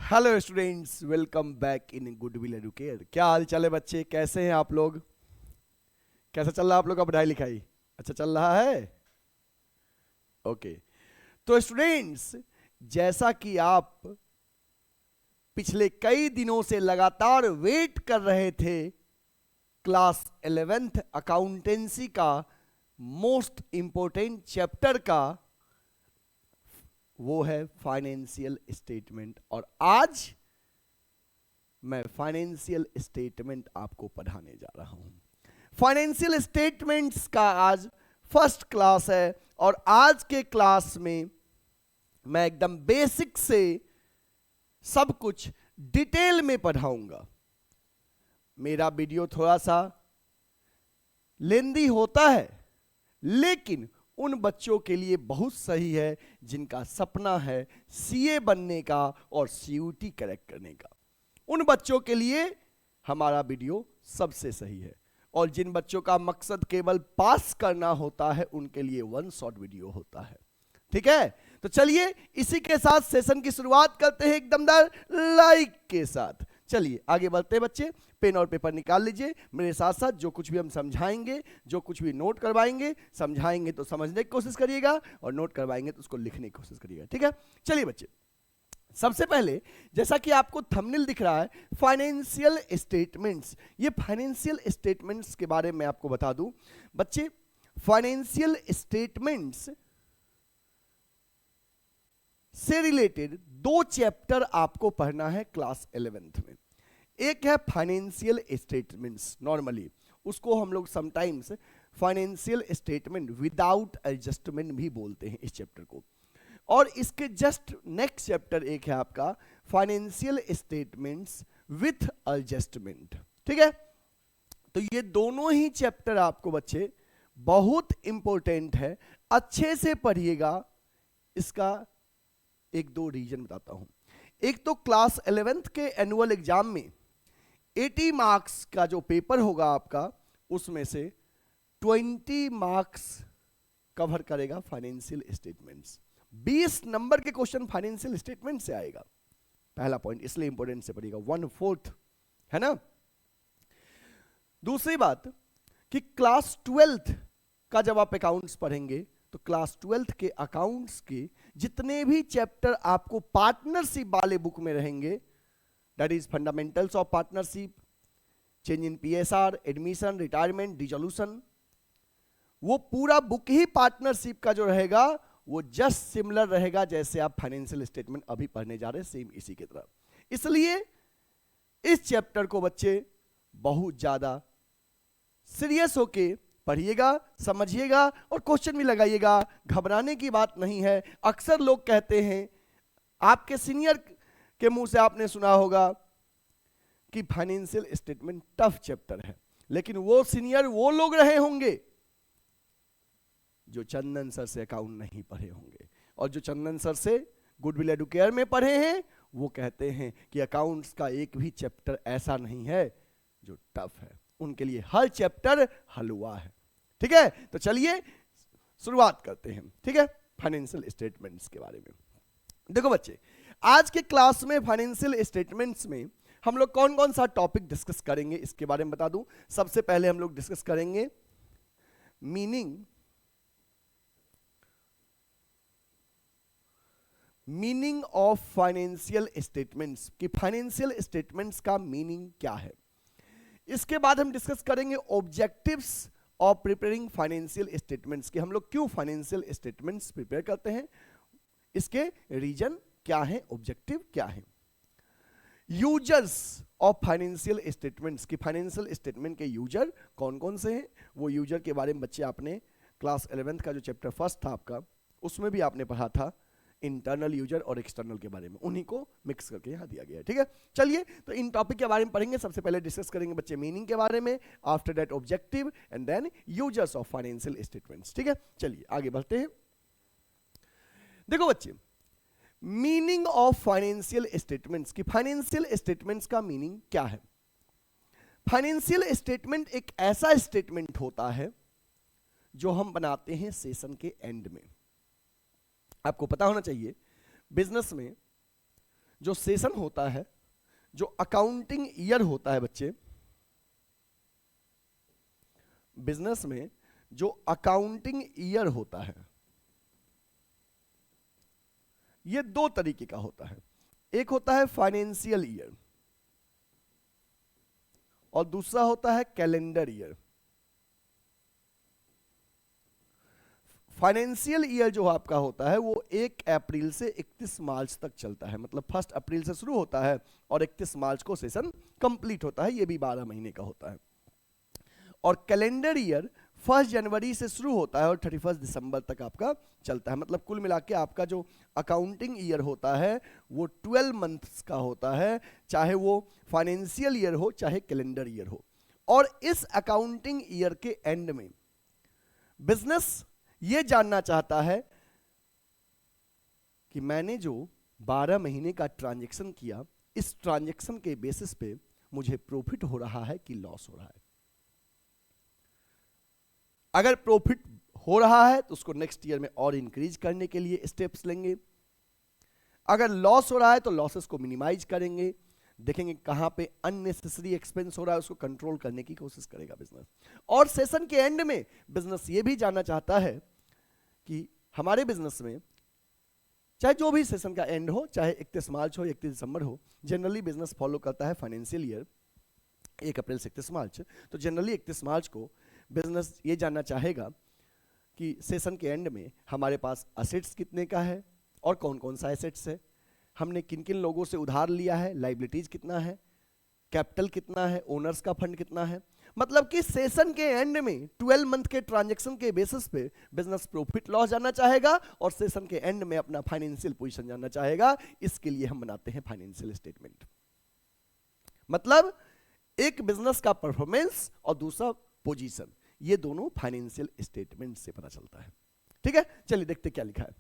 Hello students, welcome back in goodwill Educare. क्या हाल चाल है बच्चे, कैसे हैं आप लोग? कैसा चल रहा है आप लोग का पढ़ाई लिखाई? अच्छा चल रहा है? ओके। तो स्टूडेंट्स, जैसा कि आप पिछले कई दिनों से लगातार वेट कर रहे थे क्लास 11th अकाउंटेंसी का मोस्ट इंपॉर्टेंट चैप्टर का, वो है फाइनेंशियल स्टेटमेंट। और आज मैं फाइनेंशियल स्टेटमेंट आपको पढ़ाने जा रहा हूं। फाइनेंशियल स्टेटमेंट्स का आज फर्स्ट क्लास है और आज के क्लास में मैं एकदम बेसिक से सब कुछ डिटेल में पढ़ाऊंगा। मेरा वीडियो थोड़ा सा लेंदी होता है, लेकिन उन बच्चों के लिए बहुत सही है जिनका सपना है सीए बनने का और सीयूटी क्रैक करने का। उन बच्चों के लिए हमारा वीडियो सबसे सही है, और जिन बच्चों का मकसद केवल पास करना होता है उनके लिए वन शॉट वीडियो होता है। ठीक है, तो चलिए इसी के साथ सेशन की शुरुआत करते हैं एक दमदार लाइक के साथ। चलिए आगे बढ़ते हैं बच्चे, पेन और पेपर निकाल लीजिए। मेरे साथ साथ जो कुछ भी हम समझाएंगे, जो कुछ भी नोट करवाएंगे, समझाएंगे तो समझने की कोशिश करिएगा और नोट करवाएंगे तो उसको लिखने की कोशिश करिएगा। ठीक है, चलिए बच्चे, सबसे पहले जैसा कि आपको थंबनेल दिख रहा है फाइनेंशियल स्टेटमेंट्स, ये फाइनेंशियल स्टेटमेंट्स के बारे में आपको बता दूं बच्चे। फाइनेंशियल स्टेटमेंट्स से रिलेटेड दो चैप्टर आपको पढ़ना है क्लास 11th में। एक है फाइनेंशियल स्टेटमेंट्स, नॉर्मली उसको हम लोग sometimes financial statement without adjustment भी बोलते हैं इस चैप्टर को। और इसके जस्ट नेक्स्ट चैप्टर एक है आपका फाइनेंशियल स्टेटमेंट्स विथ एडजस्टमेंट। ठीक है, तो ये दोनों ही चैप्टर आपको बच्चे बहुत इंपॉर्टेंट है, अच्छे से पढ़िएगा। इसका एक दो रीजन बताता हूं। एक तो क्लास 11th के एनुअल एग्जाम में 80 मार्क्स का जो पेपर होगा आपका, उसमें से 20 मार्क्स कवर करेगा फाइनेंशियल स्टेटमेंट्स। 20 नंबर के क्वेश्चन फाइनेंशियल स्टेटमेंट से आएगा। पहला पॉइंट इसलिए इंपॉर्टेंट से पड़ेगा, 1/4 है ना। दूसरी बात कि क्लास 12th का जब आप अकाउंट्स पढ़ेंगे तो क्लास 12th के अकाउंट्स के जितने भी चैप्टर आपको पार्टनरशिप वाले बुक में रहेंगे, that is fundamentals of partnership, change in PSR, admission, retirement, dissolution, वो पूरा बुक ही पार्टनरशिप का जो रहेगा वो जस्ट सिमिलर रहेगा जैसे आप फाइनेंशियल स्टेटमेंट अभी पढ़ने जा रहे हैं, सेम इसी की तरह। इसलिए इस चैप्टर को बच्चे बहुत ज्यादा सीरियस होके पढ़िएगा, समझिएगा और क्वेश्चन भी लगाइएगा। घबराने की बात नहीं है। अक्सर लोग कहते हैं, आपके सीनियर के मुंह से आपने सुना होगा कि फाइनेंशियल स्टेटमेंट टफ चैप्टर है, लेकिन वो सीनियर वो लोग रहे होंगे जो चंदन सर से अकाउंट नहीं पढ़े होंगे, और जो चंदन सर से गुडविल एडुकेयर में पढ़े हैं वो कहते हैं कि अकाउंट्स का एक भी चैप्टर ऐसा नहीं है जो टफ है। उनके लिए हर चैप्टर हलवा है। ठीक है, तो चलिए शुरुआत करते हैं। ठीक है, फाइनेंशियल स्टेटमेंट्स के बारे में देखो बच्चे, आज के क्लास में फाइनेंशियल स्टेटमेंट्स में हम लोग कौन कौन सा टॉपिक डिस्कस करेंगे इसके बारे में बता दूं। सबसे पहले हम लोग डिस्कस करेंगे मीनिंग ऑफ फाइनेंशियल स्टेटमेंट्स, कि फाइनेंशियल स्टेटमेंट्स का मीनिंग क्या है। इसके बाद हम डिस्कस करेंगे objectives of preparing financial statements, कि हम लोग क्यों फाइनेंशियल स्टेटमेंट्स प्रिपेयर करते हैं, इसके रीजन क्या है, ऑब्जेक्टिव क्या है। यूजर्स ऑफ फाइनेंशियल स्टेटमेंट्स, कि फाइनेंशियल स्टेटमेंट के यूजर कौन कौन से हैं, वो यूजर के बारे में बच्चे आपने क्लास 11th का जो चैप्टर फर्स्ट था आपका, उसमें भी आपने पढ़ा था इंटरनल यूजर और एक्सटर्नल के बारे में, उन्हीं को मिक्स करके यहां दिया गया है। ठीक है, चलिए तो इन टॉपिक के बारे में पढ़ेंगे। सबसे पहले डिस्कस करेंगे बच्चे मीनिंग के बारे में, after that objective and then users of financial statements. ठीक है, चलिए आगे बढ़ते हैं। देखो बच्चे, मीनिंग ऑफ फाइनेंशियल स्टेटमेंट्स, की फाइनेंशियल स्टेटमेंट्स का मीनिंग क्या है। फाइनेंशियल स्टेटमेंट एक ऐसा स्टेटमेंट होता है जो हम बनाते हैं सेशन के एंड में। आपको पता होना चाहिए बिजनेस में जो सेशन होता है, जो अकाउंटिंग ईयर होता है बच्चे, बिजनेस में जो अकाउंटिंग ईयर होता है, ये दो तरीके का होता है। एक होता है फाइनेंशियल ईयर और दूसरा होता है कैलेंडर ईयर। फाइनेंशियल ईयर जो आपका होता है वो 1 अप्रैल से 31 मार्च तक चलता है, मतलब 1 अप्रैल से शुरू होता है और 31 मार्च को सेशन कंप्लीट होता है, ये भी 12 महीने का होता है। और कैलेंडर ईयर 1 जनवरी से शुरू होता है और 31 दिसंबर तक आपका चलता है। मतलब कुल मिला के आपका जो अकाउंटिंग ईयर होता है वो 12 मंथ्स का होता है, चाहे वो फाइनेंशियल ईयर हो चाहे कैलेंडर ईयर हो। और इस अकाउंटिंग ईयर के एंड में बिजनेस ये जानना चाहता है कि मैंने जो 12 महीने का ट्रांजैक्शन किया, इस ट्रांजैक्शन के बेसिस पे मुझे प्रॉफिट हो रहा है कि लॉस हो रहा है। अगर प्रॉफिट हो रहा है तो उसको नेक्स्ट ईयर में और इंक्रीज करने के लिए स्टेप्स लेंगे, अगर लॉस हो रहा है तो लॉसेस को मिनिमाइज करेंगे, देखेंगे कहां पे अननेसेसरी एक्सपेंस हो रहा है उसको कंट्रोल करने की कोशिश करेगा बिजनेस। और सेशन के एंड में बिजनेस ये भी जानना चाहता है कि हमारे बिजनेस में चाहे जो भी सेशन का एंड हो, चाहे 31 मार्च हो 31 दिसंबर हो, जनरली बिजनेस फॉलो करता है फाइनेंशियल ईयर 1 अप्रैल से 31 मार्च। तो जनरली 31 मार्च को बिजनेस ये जानना चाहेगा कि सेशन के एंड में हमारे पास असेट्स कितने का है और कौन कौन सा एसेट्स है, हमने किन किन लोगों से उधार लिया है, लाइबिलिटीज कितना है, कैपिटल कितना है, ओनर्स का फंड कितना है। मतलब कि सेशन के एंड में 12 मंथ के ट्रांजैक्शन के बेसिस पे बिजनेस प्रॉफिट लॉस जानना चाहेगा और सेशन के एंड में अपना फाइनेंशियल पोजीशन जानना चाहेगा। इसके लिए हम बनाते हैं फाइनेंशियल स्टेटमेंट। मतलब एक बिजनेस का परफॉर्मेंस और दूसरा पोजीशन, ये दोनों फाइनेंशियल स्टेटमेंट से पता चलता है। ठीक है, चलिए देखते क्या लिखा है।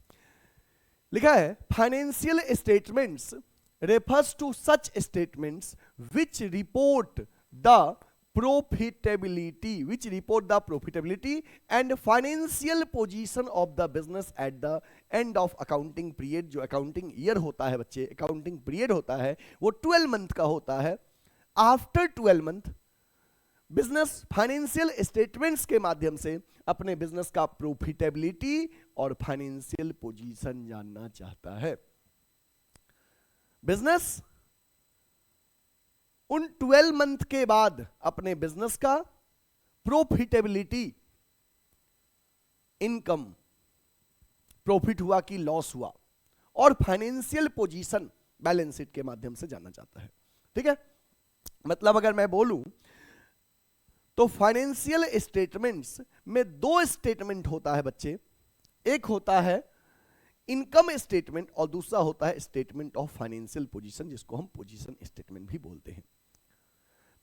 लिखा है financial statements refers to such statements which report the profitability and financial position of the business at the end of accounting period। जो accounting year होता है बच्चे, accounting period होता है वो 12 मंथ का होता है। After 12 month business financial statements के माध्यम से अपने बिजनेस का प्रॉफिटेबिलिटी और फाइनेंशियल पोजीशन जानना चाहता है। बिजनेस उन 12 मंथ के बाद अपने बिजनेस का प्रॉफिटेबिलिटी, इनकम, प्रॉफिट हुआ कि लॉस हुआ, और फाइनेंशियल पोजीशन बैलेंस शीट के माध्यम से जानना चाहता है। ठीक है, मतलब अगर मैं बोलूं तो फाइनेंशियल स्टेटमेंट्स में 2 स्टेटमेंट होता है बच्चे, एक होता है इनकम स्टेटमेंट और दूसरा होता है स्टेटमेंट ऑफ फाइनेंशियल पोजीशन, जिसको हम पोजीशन स्टेटमेंट भी बोलते हैं।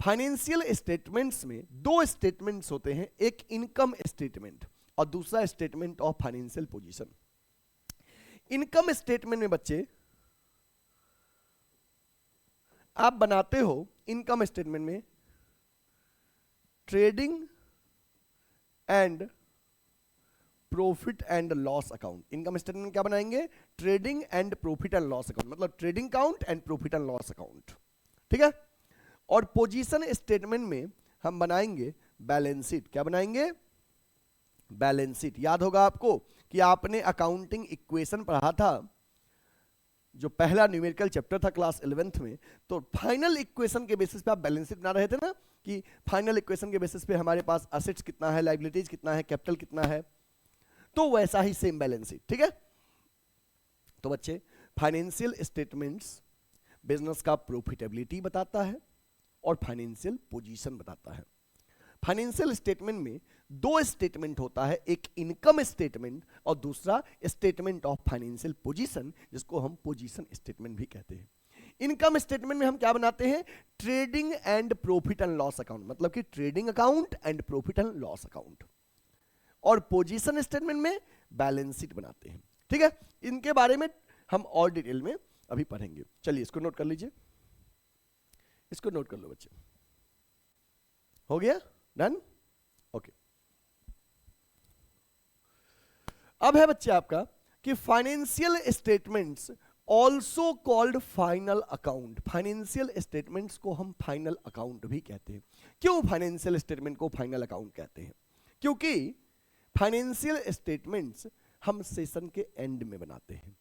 फाइनेंशियल स्टेटमेंट्स में 2 स्टेटमेंट्स होते हैं, एक इनकम स्टेटमेंट और दूसरा statement of financial position. Income statement में बच्चे आप बनाते हो इनकम स्टेटमेंट में trading and profit and loss account. Income statement क्या बनाएंगे? Trading and profit and loss account, मतलब trading account and profit and loss account. ठीक है, और पोजीशन स्टेटमेंट में हम बनाएंगे बैलेंस शीट। क्या बनाएंगे? Balance sheet. याद होगा आपको कि आपने अकाउंटिंग इक्वेशन पढ़ा था, जो पहला न्यूमेरिकल चैप्टर था क्लास 11th में, तो फाइनल इक्वेशन के बेसिस पे आप बैलेंस शीट बना रहे थे ना, कि फाइनल इक्वेशन के बेसिस पे हमारे पास असेट्स कितना है, लायबिलिटीज कितना है, कैपिटल कितना है, तो वैसा ही सेम बैलेंस शीट। ठीक है, तो बच्चे फाइनेंशियल स्टेटमेंट्स बिजनेस का प्रॉफिटेबिलिटी बताता है और फाइनेंशियल पोजीशन बताता है। फाइनेंशियल स्टेटमेंट में 2 स्टेटमेंट होता है, एक इनकम स्टेटमेंट और दूसरा स्टेटमेंट ऑफ फाइनेंशियल पोजीशन, जिसको हम पोजीशन स्टेटमेंट भी कहते हैं। इनकम स्टेटमेंट में हम क्या बनाते हैं? Trading and profit and loss account, मतलब कि trading account and profit and loss account. और पोजीशन स्टेटमेंट में बैलेंस शीट बनाते हैं। ठीक है, इनके बारे में हम और डिटेल में अभी पढ़ेंगे। चलिए इसको नोट कर लीजिए, इसको नोट कर लो बच्चे। हो गया? डन? ओके। अब है बच्चे आपका कि financial statements also called final account. Financial statements को हम फाइनल अकाउंट भी कहते हैं। क्यों फाइनेंशियल स्टेटमेंट को फाइनल अकाउंट कहते हैं? क्योंकि फाइनेंशियल स्टेटमेंट्स हम सेशन के एंड में बनाते हैं।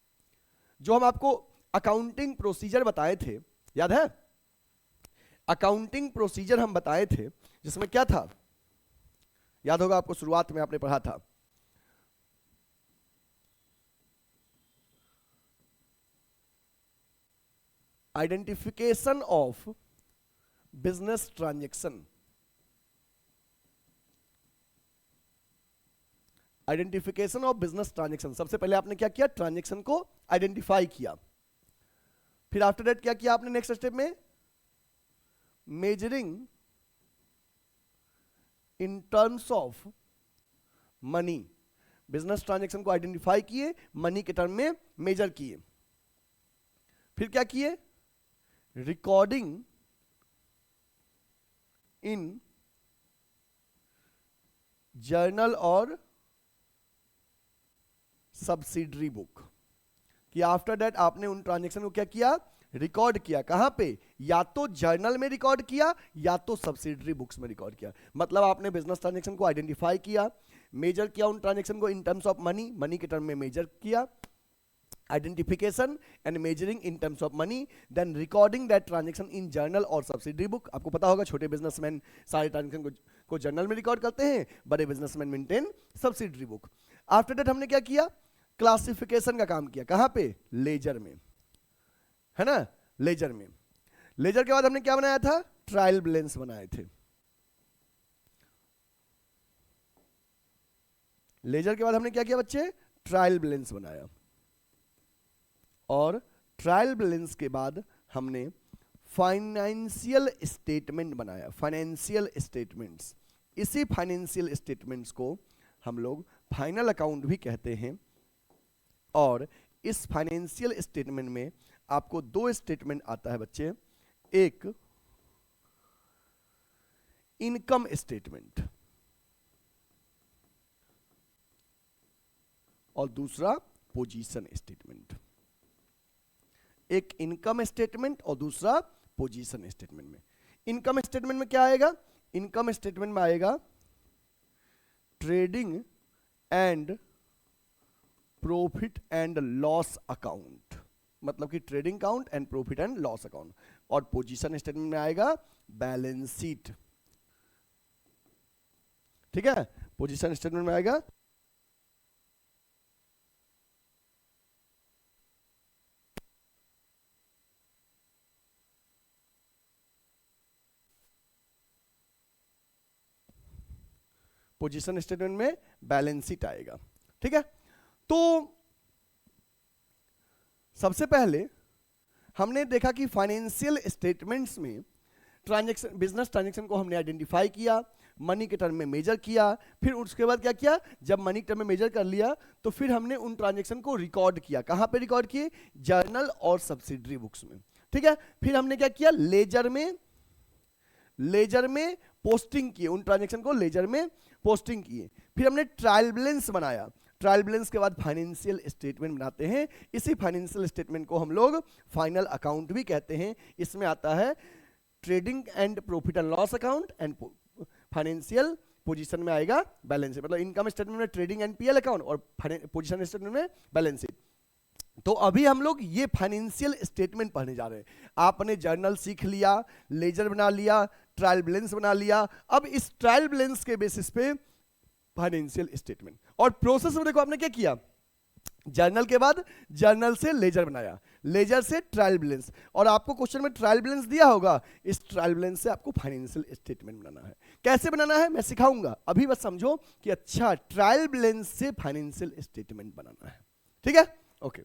जो हम आपको अकाउंटिंग प्रोसीजर बताए थे, याद है? अकाउंटिंग प्रोसीजर हम बताए थे, जिसमें क्या था, याद होगा आपको, शुरुआत में आपने पढ़ा था identification of business transaction. Identification of business transaction, सबसे पहले आपने क्या किया? ट्रांजैक्शन को आइडेंटिफाई किया। फिर आफ्टर दैट क्या किया आपने नेक्स्ट स्टेप में? Measuring in terms of money. Business transaction को आइडेंटिफाई किए, मनी के टर्म में मेजर किए। फिर क्या किए? रिकॉर्डिंग इन जर्नल और सब्सिडरी बुक। कि आफ्टर दैट आपने उन ट्रांजैक्शन को क्या किया? रिकॉर्ड किया। कहां पे? या तो जर्नल में रिकॉर्ड किया या तो सब्सिडरी बुक्स में रिकॉर्ड किया। मतलब आपने बिजनेस ट्रांजैक्शन को आइडेंटिफाई किया, मेजर किया उन ट्रांजैक्शन को in terms of money, money के टर्म में मेजर किया, identification and measuring in terms of money, then recording that transaction in journal और सब्सिडरी बुक। आपको पता होगा छोटे बिजनेसमैन सारे ट्रांजैक्शन को जर्नल में रिकॉर्ड करते हैं, बड़े businessman maintain subsidiary book. After that हमने क्या किया? क्लासिफिकेशन का काम किया। कहां पे? लेजर में, है ना? लेजर में। लेजर के बाद हमने क्या बनाया था? ट्रायल बैलेंस बनाए थे। लेजर के बाद हमने क्या किया बच्चे? ट्रायल बैलेंस बनाया। और ट्रायल बैलेंस के बाद हमने फाइनेंशियल स्टेटमेंट बनाया। फाइनेंशियल स्टेटमेंट्स, इसी फाइनेंशियल स्टेटमेंट्स को हम लोग फाइनल अकाउंट भी कहते हैं। और इस फाइनेंशियल स्टेटमेंट में आपको दो स्टेटमेंट आता है बच्चे, एक इनकम स्टेटमेंट और दूसरा पोजीशन स्टेटमेंट। एक इनकम स्टेटमेंट और दूसरा पोजीशन स्टेटमेंट। में इनकम स्टेटमेंट में क्या आएगा? इनकम स्टेटमेंट में आएगा trading and profit and loss account, मतलब कि trading account and profit and loss account. और पोजीशन स्टेटमेंट में आएगा बैलेंस शीट। ठीक है? पोजीशन स्टेटमेंट में आएगा पोजीशन स्टेटमेंट में बैलेंस शीट आएगा। ठीक है? तो सबसे पहले हमने देखा कि फाइनेंशियल स्टेटमेंट्स में ट्रांजैक्शन, बिजनेस ट्रांजैक्शन को हमने आइडेंटिफाई किया, मनी के टर्म में मेजर किया। फिर उसके बाद क्या किया? जब मनी के टर्म में मेजर कर लिया तो फिर हमने उन ट्रांजैक्शन को रिकॉर्ड किया। कहां पे रिकॉर्ड किए? जर्नल और सब्सिडरी बुक्स में। ठीक है? फिर हमने क्या किया? लेजर में पोस्टिंग किए, उन ट्रांजैक्शन को लेजर में पोस्टिंग किए। फिर हमने ट्रायल बैलेंस बनाया। ट्रायल बैलेंस के बाद फाइनेंशियल स्टेटमेंट बनाते हैं। इसी फाइनेंशियल स्टेटमेंट को हम लोग फाइनल अकाउंट भी कहते हैं। इसमें आता है trading and profit and loss account and financial position में आएगा बैलेंस शीट। मतलब इनकम स्टेटमेंट में ट्रेडिंग एंड पीएल अकाउंट और पोजीशन स्टेटमेंट में बैलेंस शीट। तो अभी हम लोग ये फाइनेंशियल स्टेटमेंट पढ़ने जा रहे हैं। आपने जर्नल सीख लिया, लेजर बना लिया, ट्रायल बैलेंस बना लिया। अब इस ट्रायल बैलेंस के बेसिस पे फाइनेंशियल स्टेटमेंट। और प्रोसेस में देखो आपने क्या किया? जर्नल के बाद जर्नल से लेजर बनाया, लेजर से ट्रायल बैलेंस। और आपको क्वेश्चन में ट्रायल बैलेंस दिया होगा, इस ट्रायल बैलेंस से आपको फाइनेंशियल स्टेटमेंट बनाना है। कैसे बनाना है मैं सिखाऊंगा, अभी बस समझो कि अच्छा ट्रायल बैलेंस से फाइनेंशियल स्टेटमेंट बनाना है। ठीक है? ओके,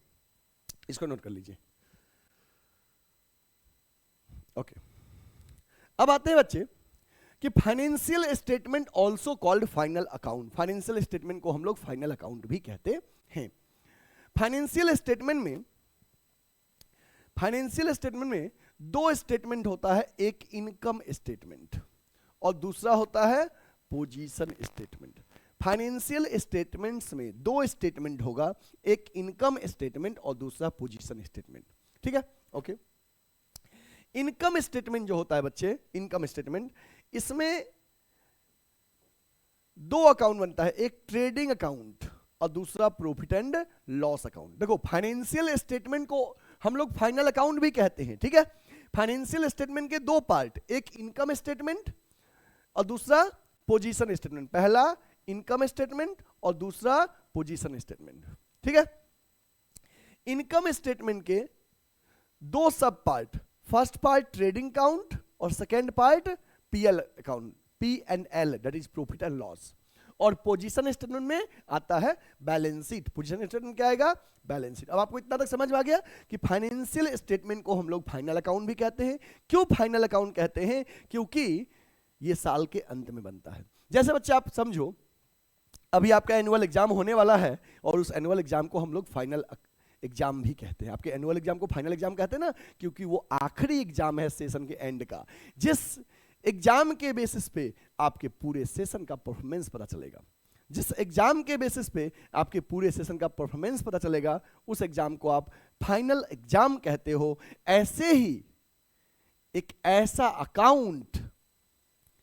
इसको नोट कर लीजिए। ओके, अब आते हैं बच्चे कि financial statement also called final account. Financial statement को हम लोग फाइनल अकाउंट भी कहते हैं। फाइनेंशियल स्टेटमेंट में दो स्टेटमेंट होता है, एक इनकम स्टेटमेंट और दूसरा होता है पोजीशन स्टेटमेंट। फाइनेंशियल स्टेटमेंट्स में दो स्टेटमेंट होगा, एक इनकम स्टेटमेंट और दूसरा पोजीशन स्टेटमेंट। ठीक है, ओके। इनकम स्टेटमेंट जो होता है बच्चे, इनकम स्टेटमेंट, इसमें दो अकाउंट बनता है, एक ट्रेडिंग अकाउंट और दूसरा प्रॉफिट एंड लॉस अकाउंट। देखो फाइनेंशियल स्टेटमेंट को हम लोग फाइनल अकाउंट भी कहते हैं, ठीक है। फाइनेंशियल स्टेटमेंट के दो पार्ट, एक इनकम स्टेटमेंट और दूसरा पोजीशन स्टेटमेंट। पहला इनकम स्टेटमेंट और दूसरा पोजीशन स्टेटमेंट, ठीक है। इनकम स्टेटमेंट के दो sub part, first part trading account और second part PL account, P&L, that is profit and loss. और पोजीशन स्टेटमेंट में आता है बैलेंस शीट। पोजीशन स्टेटमेंट क्या आएगा? Balance sheet. अब आपको इतना तक समझ में आ गया कि फाइनेंशियल स्टेटमेंट को हम लोग फाइनल अकाउंट भी कहते हैं। क्यों फाइनल अकाउंट कहते हैं? क्योंकि ये साल के अंत में बनता है। जैसे बच्चे आप समझो, अभी आपका एनुअल एग्जाम होने वाला है और उस एनुअल एग्जाम को हम लोग फाइनल एग्जाम भी कहते हैं। आपके एनुअल एग्जाम को फाइनल एग्जाम कहते हैं ना, क्योंकि वो आखिरी एग्जाम है सेशन के एंड का, जिस एग्जाम के बेसिस पे आपके पूरे सेशन का परफॉर्मेंस पता चलेगा। जिस एग्जाम के बेसिस पे आपके पूरे सेशन का परफॉर्मेंस पता चलेगा, उस एग्जाम को आप फाइनल एग्जाम कहते हो। ऐसे ही एक ऐसा अकाउंट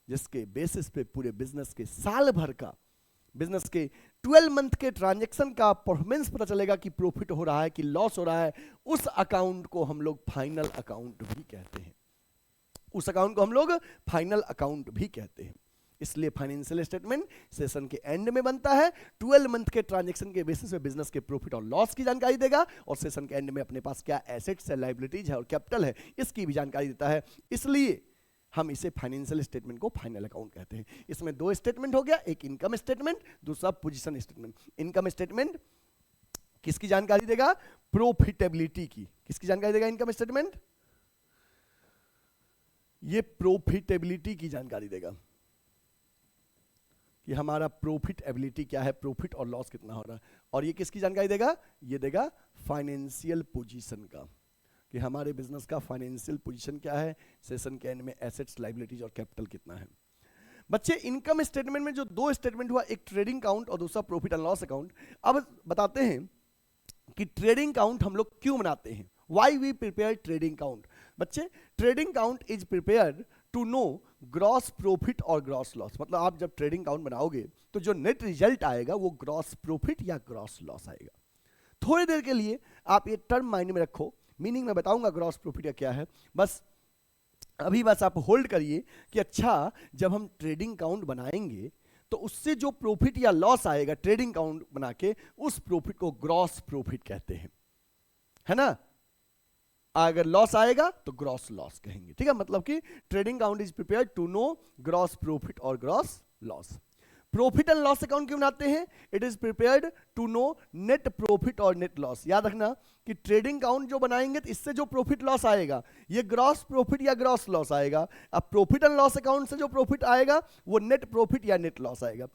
जिसके बेसिस पे पूरे बिजनेस के साल भर का, बिजनेस के 12 मंथ के ट्रांजैक्शन का परफॉर्मेंस पता चलेगा कि प्रॉफिट हो रहा है कि लॉस हो रहा है, उस अकाउंट को हम लोग फाइनल अकाउंट भी कहते हैं। उस अकाउंट को हम लोग फाइनल अकाउंट भी कहते हैं। इसलिए फाइनेंशियल स्टेटमेंट सेशन के एंड में बनता है, 12 मंथ के ट्रांजैक्शन के बेसिस पे बिजनेस के प्रॉफिट और लॉस की जानकारी देगा, और सेशन के एंड में अपने पास क्या एसेट्स है, लायबिलिटीज है और कैपिटल है, इसकी भी जानकारी देता है। इसलिए हम इसे फाइनेंशियल स्टेटमेंट को फाइनल अकाउंट कहते हैं। इसमें दो स्टेटमेंट हो गया, एक इनकम स्टेटमेंट, दूसरा पोजीशन स्टेटमेंट। इनकम स्टेटमेंट किसकी जानकारी देगा? प्रॉफिटेबिलिटी की। किसकी जानकारी देगा इनकम स्टेटमेंट? ये प्रॉफिटेबिलिटी की जानकारी देगा कि हमारा प्रॉफिटेबिलिटी क्या है, प्रॉफिट और लॉस कितना हो रहा है। और ये किसकी जानकारी देगा? ये देगा फाइनेंशियल पोजीशन का, कि हमारे बिजनेस का फाइनेंशियल पोजीशन क्या है, सेशन के एंड में एसेट्स, लायबिलिटीज और कैपिटल कितना है। बच्चे इनकम स्टेटमेंट में जो दो स्टेटमेंट हुआ, एक ट्रेडिंग अकाउंट और दूसरा प्रॉफिट एंड लॉस अकाउंट। अब बताते हैं कि ट्रेडिंग अकाउंट हम लोग क्यों बनाते हैं, why we prepare trading account. बच्चे trading account is prepared to know gross profit और ग्रॉस लॉस। मतलब आप जब ट्रेडिंग अकाउंट बनाओगे तो जो नेट रिजल्ट आएगा वो ग्रॉस प्रॉफिट या ग्रॉस लॉस आएगा। थोड़ी देर के लिए आप ये टर्म माइंड में रखो, मीनिंग में बताऊंगा ग्रॉस प्रॉफिट या क्या है, बस अभी बस आप होल्ड करिए कि अच्छा जब हम ट्रेडिंग अकाउंट बनाएंगे तो उससे जो प्रॉफिट या लॉस आएगा ट्रेडिंग अकाउंट बना के, उस प्रॉफिट को ग्रॉस प्रॉफिट कहते हैं, है ना। अगर लॉस आएगा तो ग्रॉस लॉस कहेंगे, ठीक है। मतलब कि trading account is prepared to know gross profit और gross loss. Profit and loss account क्यों बनाते हैं? It is prepared to know net profit और नेट लॉस। याद रखना कि ट्रेडिंग अकाउंट जो बनाएंगे तो इससे जो प्रॉफिट लॉस आएगा ये ग्रॉस प्रॉफिट या ग्रॉस लॉस आएगा। अब प्रॉफिट एंड लॉस अकाउंट से जो प्रॉफिट आएगा वो नेट प्रॉफिट या नेट लॉस आएगा।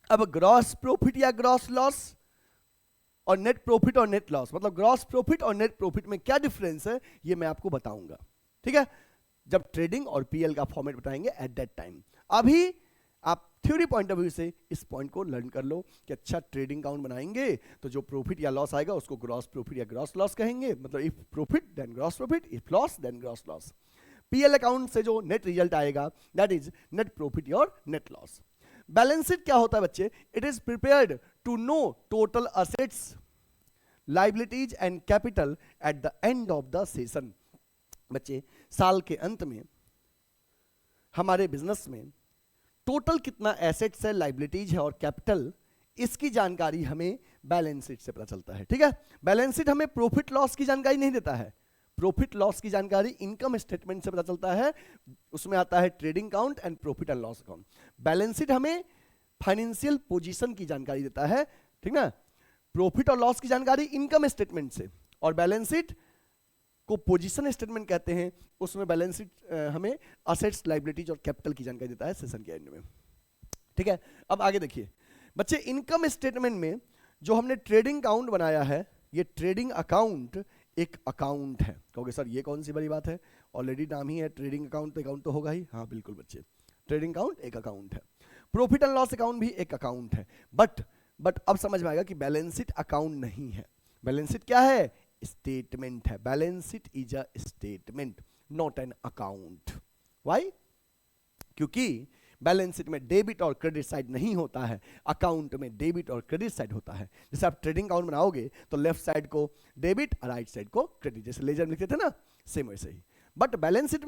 अब ग्रॉस प्रॉफिट या ग्रॉस लॉस और नेट प्रॉफिट और नेट लॉस, मतलब ग्रॉस प्रॉफिट और नेट प्रॉफिट में क्या डिफरेंस है ये मैं आपको बताऊंगा, ठीक है, जब ट्रेडिंग और पीएल का फॉर्मेट बताएंगे एट दैट टाइम। अभी आप थ्योरी पॉइंट ऑफ व्यू से इस पॉइंट को लर्न कर लो कि अच्छा ट्रेडिंग अकाउंट बनाएंगे तो जो प्रॉफिट या लॉस आएगा उसको ग्रॉस प्रॉफिट या ग्रॉस लॉस कहेंगे। मतलब if profit then gross profit, if loss then gross loss. PL account से जो नेट रिजल्ट आएगा दैट इज नेट प्रॉफिट और नेट लॉस। बैलेंस शीट क्या होता है बच्चे? It is prepared to know total assets, liabilities and capital at the end of the session. बच्चे साल के अंत में हमारे बिजनेस में टोटल कितना एसेट्स है, लायबिलिटीज है और कैपिटल, इसकी जानकारी हमें बैलेंस शीट से पता चलता है, ठीक है। बैलेंस शीट हमें प्रॉफिट लॉस की जानकारी नहीं देता है, प्रॉफिट लॉस की जानकारी इनकम स्टेटमेंट से पता चलता है। उसमें आता है trading account and profit and loss account. Balance sheet हमें फाइनेंशियल पोजीशन की जानकारी देता है, ठीक ना। प्रॉफिट और लॉस की जानकारी इनकम स्टेटमेंट से, और बैलेंस शीट को पोजीशन स्टेटमेंट कहते हैं। उसमें बैलेंस शीट हमें असेट्स, लायबिलिटीज और कैपिटल की जानकारी देता है सेशन के एंड में, ठीक है। अब आगे देखिए बच्चे, इनकम स्टेटमेंट में जो हमने ट्रेडिंग अकाउंट बनाया है, ये ट्रेडिंग अकाउंट एक अकाउंट है। कहोगे सर ये कौन सी बड़ी बात है, ऑलरेडी नाम ही है ट्रेडिंग अकाउंट, तो अकाउंट तो होगा ही। हाँ बिल्कुल बच्चे, ट्रेडिंग अकाउंट एक अकाउंट है। प्रॉफिट एंड लॉस अकाउंट भी एक अकाउंट है, बट अब समझ में आएगा कि बैलेंस शीट अकाउंट नहीं है। बैलेंस शीट क्या है? स्टेटमेंट है। Balance sheet is a statement not an account. Why? क्योंकि बैलेंस शीट में डेबिट और क्रेडिट साइड नहीं होता है, अकाउंट में डेबिट और क्रेडिट साइड होता है। जैसे आप ट्रेडिंग अकाउंट बनाओगे तो लेफ्ट साइड को डेबिट और राइट साइड को क्रेडिट, जैसे लेजर में लिखते थे ना, सेम वैसे ही। बट बैलेंस शीट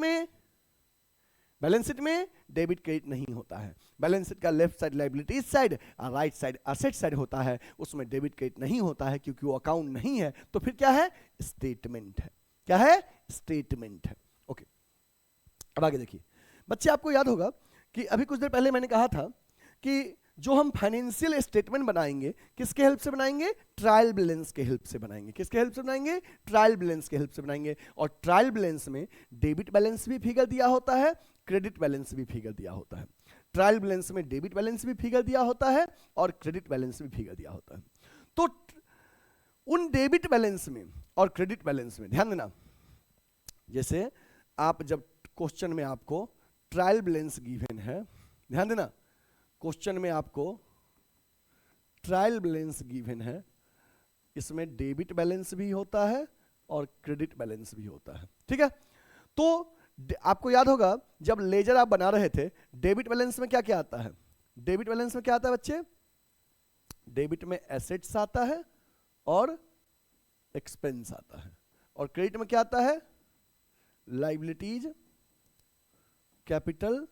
में डेबिट क्रेडिट नहीं होता है। बैलेंस शीट का लेफ्ट साइड लायबिलिटीज साइड और राइट साइड एसेट साइड होता है, उसमें डेबिट क्रेडिट नहीं होता है क्योंकि वो अकाउंट नहीं है। तो फिर क्या है? स्टेटमेंट है। क्या है? स्टेटमेंट है। ओके, अब आगे देखिए बच्चे, आपको याद होगा कि अभी कुछ देर पहले मैंने कहा था कि जो हम फाइनेंशियल स्टेटमेंट बनाएंगे किसके हेल्प से बनाएंगे? ट्रायल बैलेंस के हेल्प से बनाएंगे। किसके हेल्प से बनाएंगे? ट्रायल बैलेंस के हेल्प से बनाएंगे। और ट्रायल बैलेंस में डेबिट बैलेंस भी फिगर दिया होता है, क्रेडिट बैलेंस भी फिगर दिया होता है। ट्रायल बैलेंस में डेबिट बैलेंस भी फिगर दिया होता है और क्रेडिट बैलेंस भी फिगर दिया होता है। तो उन डेबिट बैलेंस में और क्रेडिट बैलेंस में ध्यान देना, जैसे आप जब क्वेश्चन में आपको ट्रायल बैलेंस गिवन है, ध्यान देना, क्वेश्चन में आपको ट्रायल बैलेंस गिवन है, इसमें डेबिट बैलेंस भी होता है और क्रेडिट बैलेंस भी होता है। ठीक है, तो आपको याद होगा जब लेजर आप बना रहे थे, डेबिट बैलेंस में क्या क्या आता है? डेबिट बैलेंस में क्या आता है बच्चे? डेबिट में एसेट्स आता है और एक्सपेंस आता है, और क्रेडिट में क्या आता है? लायबिलिटीज, कैपिटल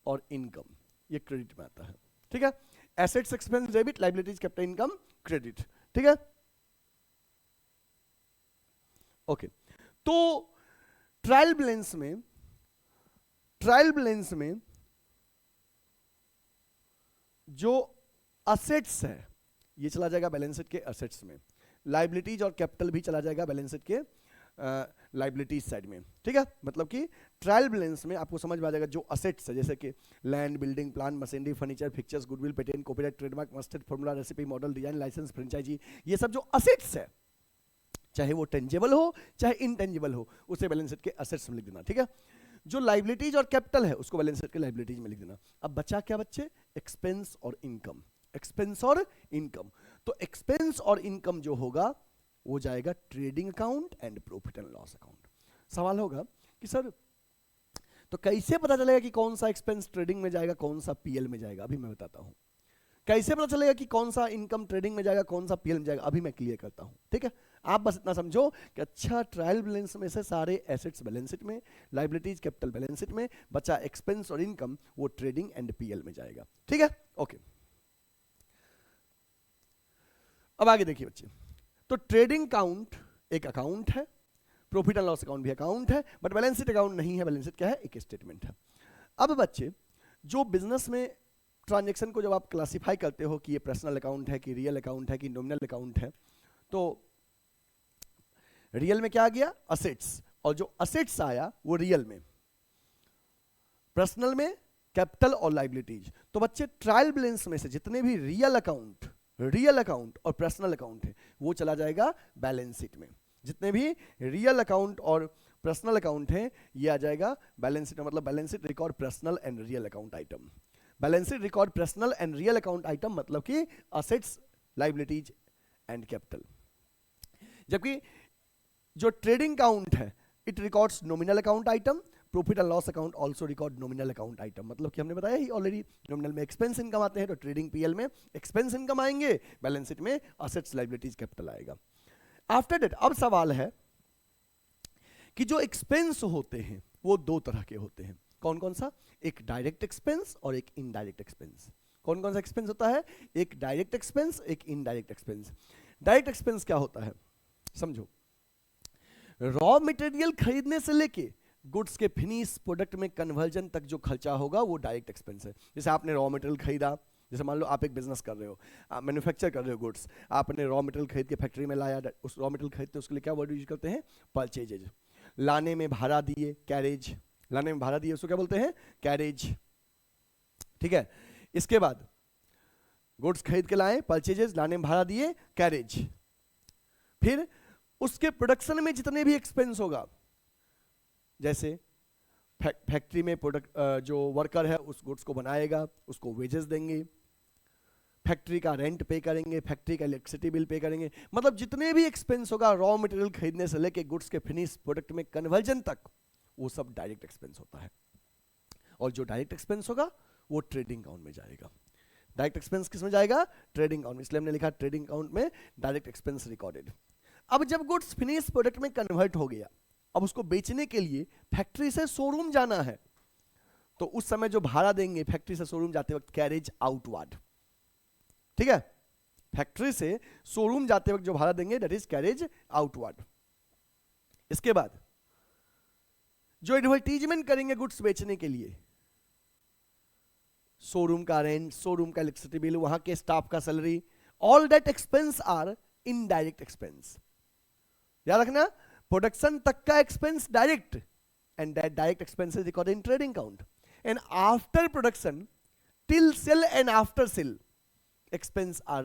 और इनकम, ये क्रेडिट में आता है। ठीक है, assets, expense, debit, liabilities, capital, income, credit. ठीक है, ओके। तो ट्रायल बैलेंस में जो असेट्स है ये चला जाएगा बैलेंस शीट के असेट्स में, लायबिलिटीज और कैपिटल भी चला जाएगा बैलेंस शीट के लायबिलिटीज साइड में। ठीक है, मतलब कि ट्रायल बैलेंस में आपको समझ में आ जाएगा जो असेट्स है, जैसे कि land, building, plant, machinery, furniture, fixtures, goodwill, patent, copyright, trademark, mustard, formula, recipe, model, design, licence, franchisee, ये सब जो असेट्स है, चाहे वो टेंजिबल हो चाहे इनटेंजिबल हो, उसे बैलेंस शीट के असेट्स में लिख देना। ठीक है, जो लायबिलिटीज और कैपिटल है उसको बैलेंस शीट के लायबिलिटीज में लिख देना। अब बचा क्या बच्चे? एक्सपेंस और इनकम। एक्सपेंस और इनकम, तो एक्सपेंस और इनकम जो होगा वो जाएगा trading account and profit and loss account. सवाल होगा कि सर तो कैसे पता चलेगा कि कौन सा एक्सपेंस ट्रेडिंग में जाएगा, कौन सा पीएल में जाएगा? अभी मैं बताता हूं कैसे पता चलेगा कि कौन सा इनकम ट्रेडिंग में जाएगा, कौन सा पीएल में जाएगा, अभी मैं क्लियर करता हूं। ठीक है, आप बस इतना समझो कि अच्छा ट्रायल बैलेंस में से सारे एसेट्स बैलेंस शीट में, लायबिलिटीज कैपिटल बैलेंस शीट में, बचा एक्सपेंस और इनकम वो ट्रेडिंग एंड पीएल में जाएगा। ठीक है, ओके। अब आगे देखिए बच्चे, तो ट्रेडिंग अकाउंट एक अकाउंट है, प्रॉफिट एंड लॉस अकाउंट भी अकाउंट है, बट बैलेंस शीट अकाउंट नहीं है। बैलेंस शीट क्या है? एक स्टेटमेंट है। अब बच्चे जो बिजनेस में ट्रांजैक्शन को जब आप क्लासिफाई करते हो कि ये पर्सनल अकाउंट है कि रियल अकाउंट है कि नॉमिनल अकाउंट है, तो रियल में क्या आ गया? असेट्स, और जो असेट्स आया वो रियल में, पर्सनल में कैपिटल और लायबिलिटीज। तो बच्चे ट्रायल बैलेंस में से जितने भी रियल अकाउंट और पर्सनल अकाउंट है वो चला जाएगा बैलेंस शीट में। जितने भी रियल अकाउंट और पर्सनल अकाउंट है ये आ जाएगा बैलेंस शीट में। मतलब balance sheet record personal and real account item. Balance sheet record personal and real account item मतलब कि असेट्स, लायबिलिटीज एंड कैपिटल। जबकि जो ट्रेडिंग अकाउंट है it records nominal account item, profit and loss account also record nominal account item. मतलब कि हमने बताया ही already, nominal में एक्सपेंस इनकम आते हैं तो ट्रेडिंग पीएल में एक्सपेंस इनकम आएंगे, बैलेंस शीट में असेट्स, लायबिलिटीज, कैपिटल आएगा। आफ्टर दैट अब सवाल है कि जो एक्सपेंस होते हैं वो दो तरह के होते हैं। कौन कौन सा? एक डायरेक्ट एक्सपेंस और एक इनडायरेक्ट एक्सपेंस। कौन कौन सा एक्सपेंस होता है? एक डायरेक्ट एक्सपेंस, एक इनडायरेक्ट एक्सपेंस। डायरेक्ट एक्सपेंस क्या होता है समझो, रॉ मटेरियल खरीदने से लेके गुड्स के फिनिश प्रोडक्ट में कन्वर्जन तक जो खर्चा होगा वो डायरेक्ट एक्सपेंस है। जैसे आपने रॉ मटेरियल खरीदा, जैसे मान लो आप एक बिजनेस कर रहे हो, आप मैन्युफैक्चर कर रहे हो गुड्स, आपने रॉ मटेरियल खरीद के फैक्ट्री में लाया, उस रॉ मटेरियल खरीदते उसके लिए क्या वर्ड यूज करते हैं? परचेजेज। लाने में भाड़ा दिए, कैरेज। लाने में भाड़ा दिए उसको क्या बोलते हैं? कैरेज। ठीक है, इसके बाद गुड्स खरीद के लाए, परचेजेज, लाने में भाड़ा दिए, कैरेज। फिर उसके प्रोडक्शन में जितने भी एक्सपेंस होगा, जैसे फैक्ट्री में प्रोडक्ट जो वर्कर है उस गुड्स को बनाएगा, उसको वेजेस देंगे, फैक्ट्री का रेंट पे करेंगे, फैक्ट्री का इलेक्ट्रिसिटी बिल पे करेंगे, मतलब जितने भी एक्सपेंस होगा रॉ मटेरियल खरीदने से लेके गुड्स के फिनिश प्रोडक्ट में कन्वर्जन तक, वो सब डायरेक्ट एक्सपेंस होता है। और जो डायरेक्ट एक्सपेंस होगा वो ट्रेडिंग अकाउंट में जाएगा। डायरेक्ट एक्सपेंस किस में जाएगा? ट्रेडिंग अकाउंट में, इसलिए हमने लिखा ट्रेडिंग अकाउंट में डायरेक्ट एक्सपेंस रिकॉर्डेड। अब जब गुड्स फिनिश प्रोडक्ट में कन्वर्ट हो गया, अब उसको बेचने के लिए फैक्ट्री से शोरूम जाना है, तो उस समय जो भाड़ा देंगे फैक्ट्री से शोरूम जाते वक्त, कैरेज आउटवर्ड, ठीक है, फैक्ट्री से शोरूम जाते वक्त जो भाड़ा देंगे दैट इज कैरेज आउटवर्ड। इसके बाद जो एडवर्टीजमेंट करेंगे गुड्स बेचने के लिए, शोरूम का रेंट, शोरूम का इलेक्ट्रिसिटी बिल, वहां के स्टाफ का salary, all that expense are indirect expense. याद रखना, प्रोडक्शन तक का expense direct, and that direct expense is recorded in trading account, and after production till sale and after sale expense are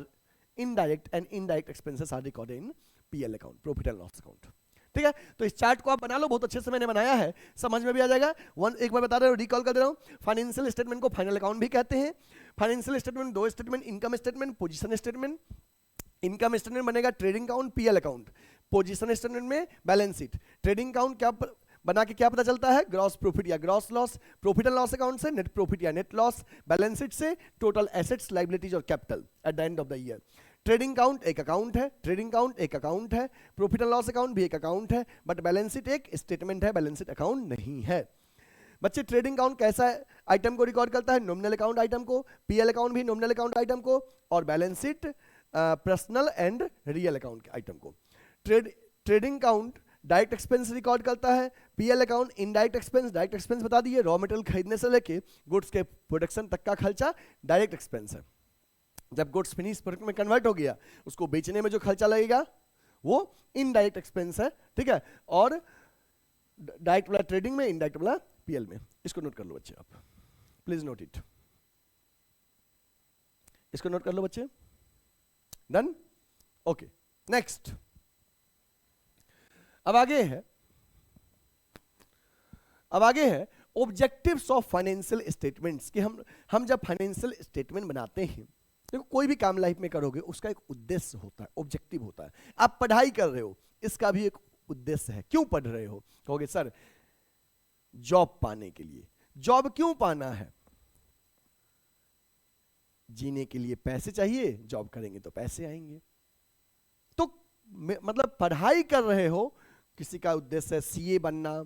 indirect and indirect expenses are recorded in PL account, profit and loss account। ठीक है, तो इस chart को आप बना लो, बहुत अच्छे से मैंने बनाया है, समझ में भी आ जाएगा। एक बार बता रहा हूं, रिकॉल कर दे रहा हूं, फाइनेंशियल स्टेटमेंट को फाइनल अकाउंट भी कहते हैं। फाइनेंशियल स्टेटमेंट दो statement, income statement, position statement. Income statement बनेगा trading account, PL account. Position statement में बैलेंस शीट। ट्रेडिंग अकाउंट क्या बना के क्या पता चलता है? ग्रॉस प्रॉफिट या gross loss. Profit and loss account से नेट प्रॉफिट या नेट लॉस। बैलेंस शीट से टोटल एसेट्स, लायबिलिटीज और capital at the end of the year. Trading account एक अकाउंट है, ट्रेडिंग अकाउंट एक अकाउंट है, प्रॉफिट एंड लॉस अकाउंट भी एक अकाउंट है, बट बैलेंस शीट एक स्टेटमेंट है, बैलेंस शीट अकाउंट नहीं है। बच्चे ट्रेडिंग अकाउंट कैसा आइटम को रिकॉर्ड करता है? नॉमिनल अकाउंट आइटम को। PL अकाउंट भी नॉमिनल अकाउंट आइटम को, और balance sheet personal and real account item को। Trading account direct expense record करता है, PL account indirect expense. Direct expense बता दिए, रॉ मटेरियल खरीदने से लेके गुड्स के प्रोडक्शन तक का खर्चा डायरेक्ट एक्सपेंस है। जब गुड्स फिनिश प्रोडक्ट में कन्वर्ट हो गया, उसको बेचने में जो खर्चा लगेगा वो इनडायरेक्ट एक्सपेंस है, ठीक है। और डायरेक्ट वाला ट्रेडिंग में, इनडायरेक्ट वाला PL में। इसको नोट कर लो बच्चे, आप प्लीज नोट इट, इसको नोट कर लो बच्चे। Done, okay. नेक्स्ट, अब आगे है ऑब्जेक्टिव्स ऑफ फाइनेंशियल स्टेटमेंट्स, कि हम जब फाइनेंशियल स्टेटमेंट बनाते हैं, देखो कोई भी काम लाइफ में करोगे उसका एक उद्देश्य होता है, ऑब्जेक्टिव होता है। आप पढ़ाई कर रहे हो, इसका भी एक उद्देश्य है। क्यों पढ़ रहे हो? कहोगे सर जॉब पाने के लिए। जॉब क्यों पाना है? जीने के लिए पैसे चाहिए, जॉब करेंगे तो पैसे आएंगे। तो मतलब पढ़ाई कर रहे हो, किसी का उद्देश्य है CA बनना,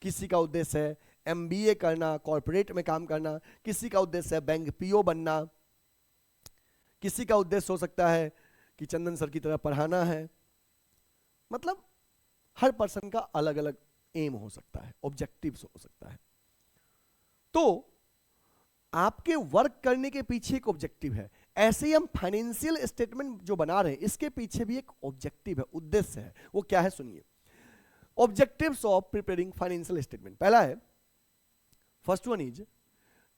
किसी का उद्देश्य है MBA करना, कॉर्पोरेट में काम करना, किसी का उद्देश्य है बैंक PO बनना, किसी का उद्देश्य हो सकता है कि चंदन सर की तरह पढ़ाना है। मतलब हर पर्सन का अलग अलग एम हो सकता है, ऑब्जेक्टिव्स हो सकता है। तो आपके वर्क करने के पीछे एक ऑब्जेक्टिव है। ऐसे ही हम फाइनेंशियल स्टेटमेंट जो बना रहे हैं, इसके पीछे भी एक ऑब्जेक्टिव है, उद्देश्य है। वो क्या है सुनिए। Objectives of preparing financial statement, पहला है, first one is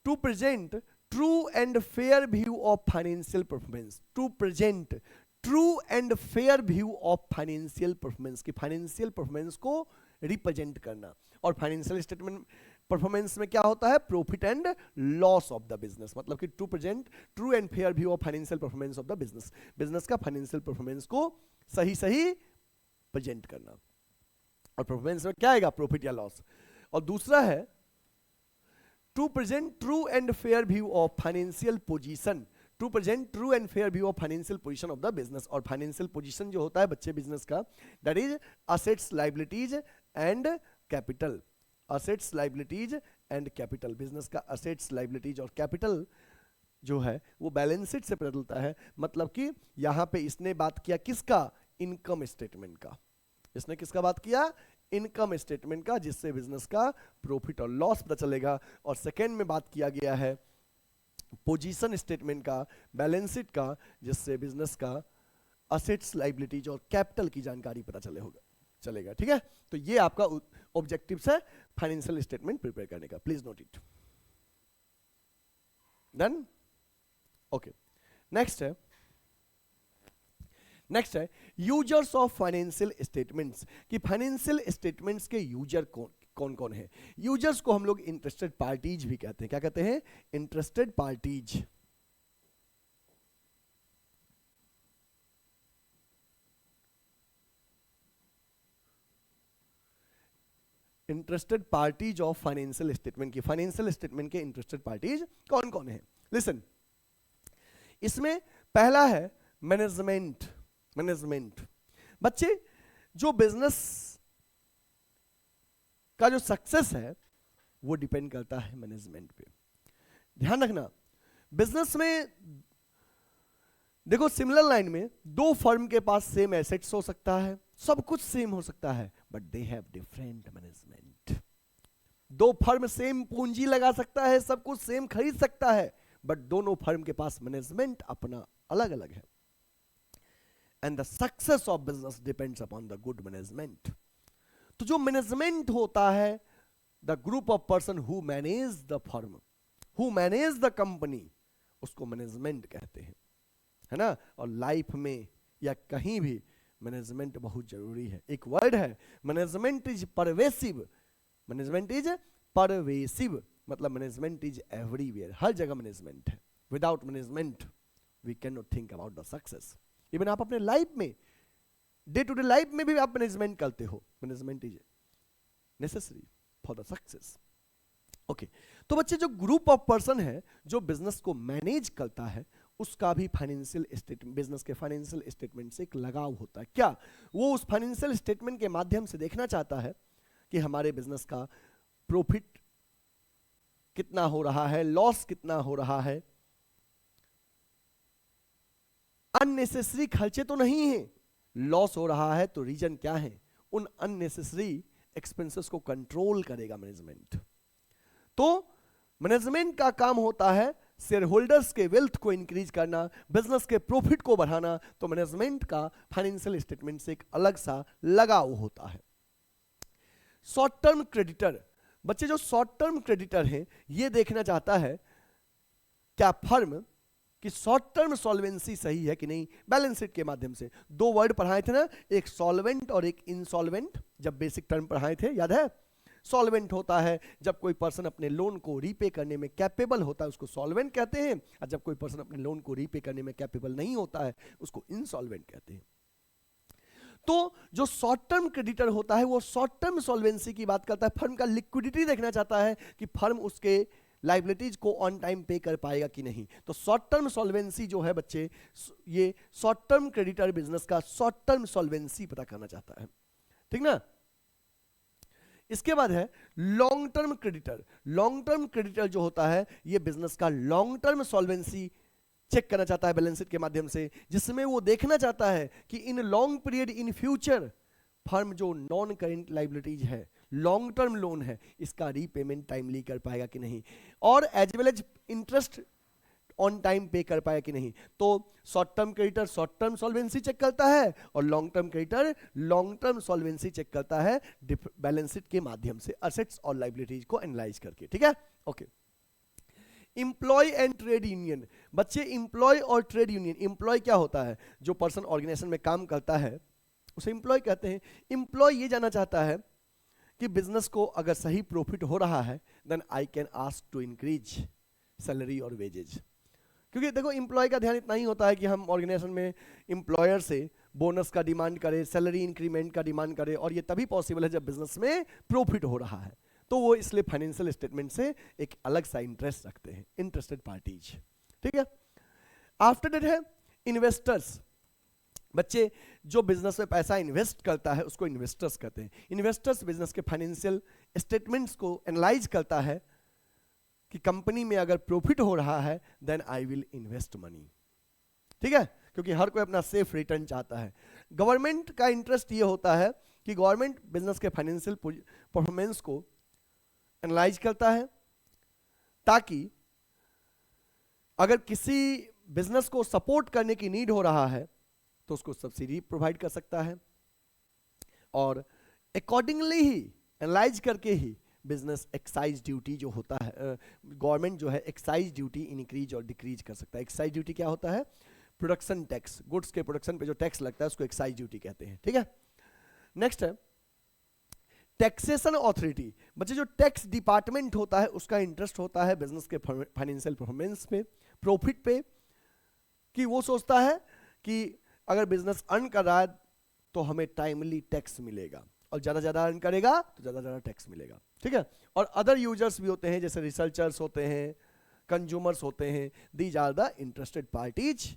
to present true and fair view of financial performance. To present true and fair view of financial performance, की फाइनेंशियल परफॉर्मेंस को रिप्रेजेंट करना। और फाइनेंशियल स्टेटमेंट परफॉर्मेंस में क्या होता है? Profit and loss of the business. मतलब कि to present true and fair view of financial performance of the business, business का फाइनेंशियल परफॉर्मेंस को सही सही प्रेजेंट करना। और परफॉर्मेंस में क्या आएगा? प्रॉफिट या लॉस। और दूसरा है to present true and fair view of financial position. To present true and fair view of financial position of the business. और फाइनेंशियल पोजीशन जो होता है बच्चे बिजनेस का, that is assets, liabilities and capital. Assets, liabilities and capital. Business का assets, liabilities और capital जो है वो बैलेंस शीट से पता चलता है। मतलब कि यहां पे इसने बात किया किसका? इनकम स्टेटमेंट का। इसने किसका बात किया? इनकम स्टेटमेंट का, जिससे बिजनेस का प्रॉफिट और लॉस पता चलेगा। और सेकेंड में बात किया गया है पोजीशन स्टेटमेंट का, बैलेंस शीट का, जिससे बिजनेस का असेट्स, लायबिलिटीज और कैपिटल की जानकारी पता चलेगा। ठीक है, तो ये आपका ऑब्जेक्टिव्स है फाइनेंशियल स्टेटमेंट प्रिपेयर करने का। Please note it. Done, okay. Next है यूजर्स ऑफ फाइनेंशियल स्टेटमेंट्स, कि फाइनेंशियल स्टेटमेंट्स के यूजर कौन कौन है? यूजर्स को हम लोग इंटरेस्टेड पार्टीज भी कहते हैं। क्या कहते हैं? Interested parties. Interested parties of financial statement की, फाइनेंशियल स्टेटमेंट के इंटरेस्टेड पार्टीज कौन कौन है? लिसन, इसमें पहला है मैनेजमेंट। मैनेजमेंट बच्चे, जो बिजनेस का जो सक्सेस है वो डिपेंड करता है मैनेजमेंट पे। ध्यान रखना, बिजनेस में देखो सिमिलर लाइन में दो फर्म के पास सेम एसेट्स हो सकता है, सब कुछ सेम हो सकता है, but they have different management. दो फर्म सेम पूंजी लगा सकता है, सब कुछ सेम खरीद सकता है, बट दोनों फर्म के पास मैनेजमेंट अपना अलग अलग है। And the success of business depends upon the good management. तो जो मैनेजमेंट होता है, the group of person who manage the firm, who manage the company, उसको मैनेजमेंट कहते हैं, है ना। और लाइफ में या कहीं भी मैनेजमेंट बहुत जरूरी है। एक वर्ड है management is pervasive. Management is pervasive मतलब मैनेजमेंट इज एवरीवेयर, हर जगह मैनेजमेंट है। Without management we can not think about the success. Even आप अपने लाइफ में, डे टू डे लाइफ में भी आप मैनेजमेंट करते हो, management is necessary for the success. Okay, तो बच्चे जो ग्रुप ऑफ पर्सन है जो बिजनेस को मैनेज करता है, उसका भी फाइनेंशियल स्टेटमेंट, बिजनेस के फाइनेंशियल स्टेटमेंट से एक लगाव होता है। क्या वो उस फाइनेंशियल स्टेटमेंट के माध्यम से देखना चाहता है कि हमारे बिजनेस का प्रॉफिट कितना हो रहा है, लॉस कितना हो रहा है, अननेसेसरी खर्चे तो नहीं है, लॉस हो रहा है तो रीजन क्या है, उन अननेसेसरी एक्सपेंसेस को कंट्रोल करेगा मैनेजमेंट। तो मैनेजमेंट का काम होता है शेयर होल्डर्स के वेल्थ को इंक्रीज करना, बिजनेस के प्रॉफिट को बढ़ाना। तो मैनेजमेंट का फाइनेंशियल स्टेटमेंट से एक अलग सा लगाव होता है। शॉर्ट टर्म क्रेडिटर, बच्चे जो शॉर्ट टर्म क्रेडिटर हैं, ये देखना चाहता है क्या फर्म की शॉर्ट टर्म सॉल्वेंसी सही है कि नहीं, बैलेंस शीट के माध्यम से। दो वर्ड पढ़ाए थे ना, एक सॉल्वेंट और एक इंसॉल्वेंट, जब बेसिक टर्म पढ़ाए थे, याद है। सॉल्वेंट होता है जब कोई पर्सन अपने लोन को रीपे करने में कैपेबल होता है, उसको सॉल्वेंट कहते हैं। और जब कोई पर्सन अपने लोन को रीपे करने में कैपेबल नहीं होता है, उसको इंसॉल्वेंट कहते हैं। तो जो शॉर्ट टर्म क्रेडिटर होता है वो शॉर्ट टर्म सॉल्वेंसी की बात करता है, फर्म का लिक्विडिटी देखना चाहता है कि फर्म उसके लाइबिलिटीज को ऑन टाइम पे कर पाएगा कि नहीं। तो शॉर्ट टर्म सॉल्वेंसी जो है बच्चे, ये शॉर्ट टर्म क्रेडिटर बिजनेस का शॉर्ट टर्म सॉल्वेंसी पता करना चाहता है, ठीक ना। इसके बाद है long term creditor. Long term creditor जो होता है ये बिजनेस का लॉन्ग टर्म सॉल्वेंसी चेक करना चाहता है बैलेंस शीट के माध्यम से, जिसमें वो देखना चाहता है कि in long period in future firm जो नॉन करेंट लाइबिलिटीज है, लॉन्ग टर्म लोन है, इसका रीपेमेंट टाइमली कर पाएगा कि नहीं, और as well as interest on time pay कर पाएगा कि नहीं। तो short term creditor short term solvency check करता है और long term creditor long term solvency check करता है बैलेंस शीट के माध्यम से, असेट्स और लाइबिलिटीज को एनालाइज करके, ठीक है। Okay, employee and trade union. बच्चे इंप्लॉय और ट्रेड यूनियन, इंप्लॉय क्या होता है, जो पर्सन ऑर्गेनाइजेशन में काम करता है उसे इंप्लॉय कहते हैं। इंप्लॉय ये जानना चाहता है कि बिजनेस को अगर सही प्रॉफिट हो रहा है then I can ask to increase salary और वेजेज। क्योंकि देखो इंप्लॉय का ध्यान इतना ही होता है कि हम ऑर्गेनाइजेशन में इंप्लॉयर से बोनस का डिमांड करें, सैलरी इंक्रीमेंट का डिमांड करें, और ये तभी पॉसिबल है जब बिजनेस में प्रॉफिट हो रहा है। तो वो इसलिए फाइनेंशियल स्टेटमेंट से एक अलग सा इंटरेस्ट रखते हैं, इंटरेस्टेड पार्टीज, ठीक है। आफ्टर दैट है इन्वेस्टर्स। बच्चे जो बिजनेस में पैसा इन्वेस्ट करता है उसको इन्वेस्टर्स कहते हैं। इन्वेस्टर्स बिजनेस के फाइनेंशियल स्टेटमेंट्स को एनालाइज करता है कि कंपनी में अगर प्रॉफिट हो रहा है then I will invest money, ठीक है, क्योंकि हर कोई अपना सेफ रिटर्न चाहता है। गवर्नमेंट का इंटरेस्ट ये होता है कि गवर्नमेंट बिजनेस के फाइनेंशियल परफॉर्मेंस को एनालाइज करता है, ताकि अगर किसी बिजनेस को सपोर्ट करने की नीड हो रहा है तो उसको सब्सिडी प्रोवाइड कर सकता है, और अकॉर्डिंगली ही एनालाइज करके ही बिजनेस एक्साइज ड्यूटी जो होता है, गवर्नमेंट जो है एक्साइज ड्यूटी इंक्रीज और डिक्रीज कर सकता है। एक्साइज ड्यूटी क्या होता है, प्रोडक्शन टैक्स, गुड्स के प्रोडक्शन पे जो टैक्स लगता है उसको एक्साइज ड्यूटी कहते हैं, ठीक है। नेक्स्ट है टैक्सेशन ऑथोरिटी, बच्चे जो टैक्स डिपार्टमेंट होता है उसका इंटरेस्ट होता है बिजनेस के फाइनेंशियल परफॉर्मेंस पे, प्रॉफिट पे, कि वो सोचता है कि अगर बिजनेस अर्न कर रहा है तो हमें टाइमली टैक्स मिलेगा, और ज्यादा अर्न करेगा तो ज्यादा टैक्स मिलेगा, ठीक है। और अदर यूजर्स भी होते हैं, जैसे रिसर्चर्स होते हैं, कंज्यूमर्स होते हैं, these are the interested parties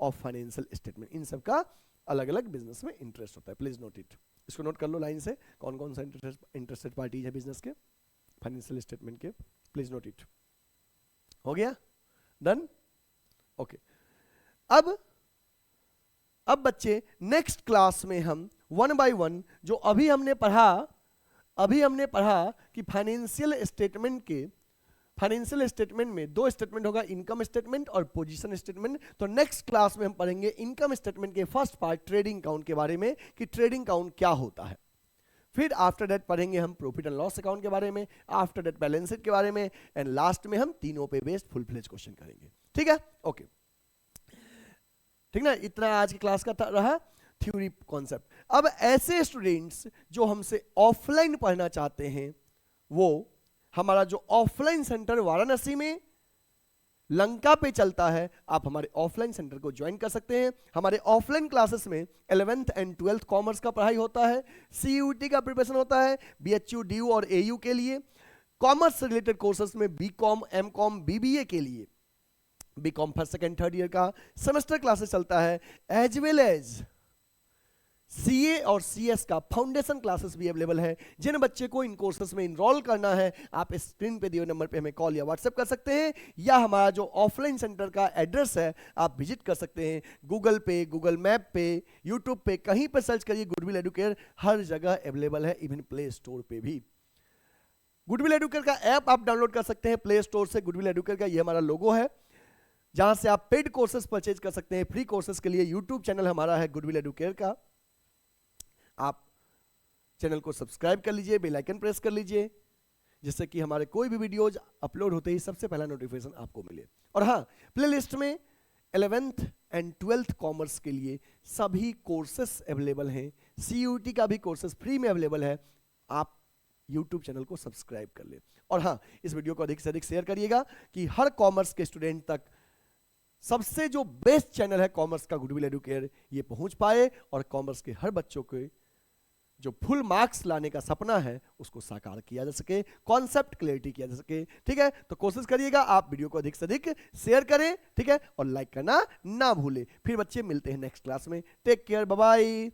of financial statement. इन सब का अलग अलग बिजनेस में इंटरेस्ट होता है, प्लीज नोट इट, इसको नोट कर लो लाइन से, कौन कौन सा इंटरेस्टेड पार्टीज है बिजनेस के फाइनेंशियल स्टेटमेंट के, प्लीज नोट इट। हो गया, डन, ओके। अब बच्चे नेक्स्ट क्लास में हम वन बाय वन जो अभी हमने पढ़ा कि फाइनेंशियल स्टेटमेंट में दो स्टेटमेंट होगा, इनकम स्टेटमेंट और पोजीशन स्टेटमेंट। तो नेक्स्ट क्लास में हम पढ़ेंगे इनकम स्टेटमेंट के फर्स्ट पार्ट ट्रेडिंग अकाउंट के बारे में, कि ट्रेडिंग अकाउंट क्या होता है। फिर आफ्टर दैट पढ़ेंगे हम प्रॉफिट एंड लॉस अकाउंट के बारे में, आफ्टर दैट बैलेंस शीट के बारे में, एंड लास्ट में हम तीनों पे बेस्ड फुल फ्लेज क्वेश्चन करेंगे, ठीक है, ओके, ठीक ना। इतना आज की क्लास का रहा थ्योरी कॉन्सेप्ट। अब ऐसे स्टूडेंट्स जो हमसे ऑफलाइन पढ़ना चाहते हैं, वो हमारा जो ऑफलाइन सेंटर वाराणसी में लंका पे चलता है, आप हमारे ऑफलाइन सेंटर को ज्वाइन कर सकते हैं। हमारे ऑफलाइन क्लासेस में 11th एंड 12th कॉमर्स का पढ़ाई होता है, CUET का प्रिपरेशन होता है, BHU, DU और AU के लिए, कॉमर्स से रिलेटेड कोर्सेस में BCom, MCom, BBA के लिए BCom first second third year का सेमेस्टर क्लासेस चलता है, एज वेल एज CA और CS का फाउंडेशन क्लासेस भी अवेलेबल है। जिन बच्चे को इन कोर्सेस में इनरोल करना है, आप स्क्रीन पे दिए नंबर पे हमें कॉल या व्हाट्सएप कर सकते हैं, या हमारा जो ऑफलाइन सेंटर का एड्रेस है आप विजिट कर सकते हैं। गूगल पे, गूगल मैप पे, यूट्यूब पे, कहीं पर सर्च करिए गुडविल एडुकेयर, हर जगह अवेलेबल है, इवन प्ले स्टोर पे भी। गुडविल एडुकेयर का ऐप आप डाउनलोड कर सकते हैं प्ले स्टोर से। गुडविल एडुकेयर का ये हमारा लोगो है, जहां से आप पेड कोर्सेज परचेज कर सकते हैं। फ्री कोर्सेज के लिए यूट्यूब चैनल हमारा है गुडविल एडुकेयर का, आप चैनल को सब्सक्राइब कर लीजिए, बेल आइकन प्रेस कर लीजिए, जिससे कि हमारे कोई भी वीडियोज अपलोड होते ही सबसे पहला नोटिफिकेशन आपको मिले। और हाँ, प्लेलिस्ट में 11th एंड 12th कॉमर्स के लिए सभी कोर्सेस अवेलेबल हैं, CUET का भी कोर्सेस फ्री में अवेलेबल है, आप यूट्यूब चैनल को सब्सक्राइब कर ले। और हाँ, इस वीडियो को अधिक से अधिक शेयर करिएगा कि हर कॉमर्स के स्टूडेंट तक सबसे जो बेस्ट चैनल है कॉमर्स का गुडविल एडुकेयर, ये पहुंच पाए, और कॉमर्स के हर बच्चों के जो फुल मार्क्स लाने का सपना है उसको साकार किया जा सके, कॉन्सेप्ट क्लियरिटी किया जा सके, ठीक है। तो कोशिश करिएगा आप वीडियो को अधिक से अधिक शेयर करें, ठीक है, और लाइक करना ना भूलें। फिर बच्चे मिलते हैं नेक्स्ट क्लास में, टेक केयर, बाय बाय।